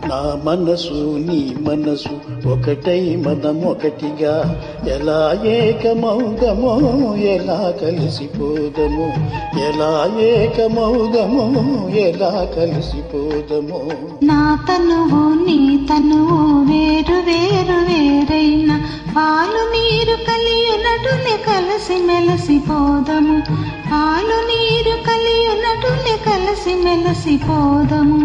నా మనసు నీ మనసు ఒకటై మనమొకటిగా ఎలా ఏకమౌదమో ఎలా కలిసిపోదమో ఎలా ఏకమౌదమో ఎలా కలిసిపోదమో నా తనువు నీ తనువు వేరు వేరు వేరైన పాలు నీరు కలియునటులే కలిసి మెలసిపోదము పాలు నీరు కలియునటులే కలిసి మెలసిపోదము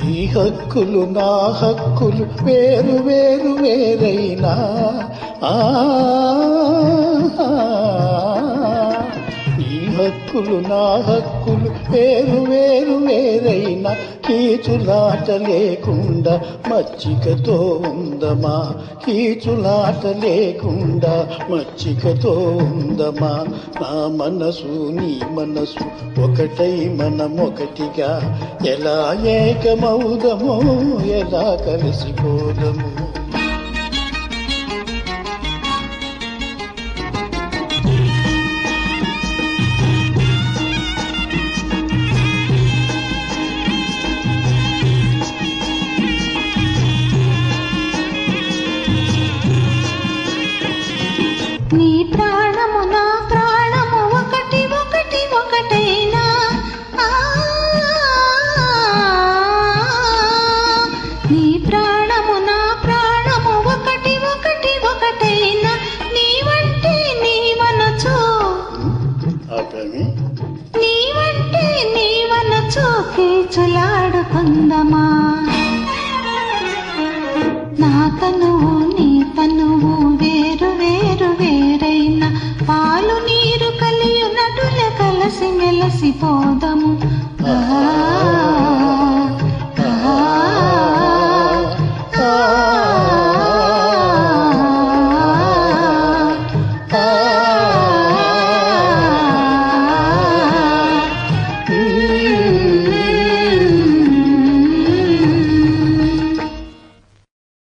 నీ హక్కులు నా హక్కులు వేరు వేరు వేరైనా నీ హక్కులు నా హక్కులు వేరు వేరు వేరైనా కీచులాట లేకుండా మచ్చికతో ఉందమా కీచులాట లేకుండా మచ్చికతో ఉందమా నా మనసు నీ మనసు ఒకటై మనమొకటిగా ఎలా ఏకమౌదమో ఎలా కలిసిపోదము నీ ప్రాణము నా ప్రాణము ఒకటి ఒకటి ఒకటైనా నీ ప్రాణము నా ప్రాణము ఒకటి ఒకటి ఒకటైనా నీవంటే నీవనచు నీవంటే నీవనచు కీచులాడుకుందమా నా తనువు నీ తనువు వేరు వేరు వేరైన పాలు నీరు కలియునటులే కలిసి మెలసిపోదము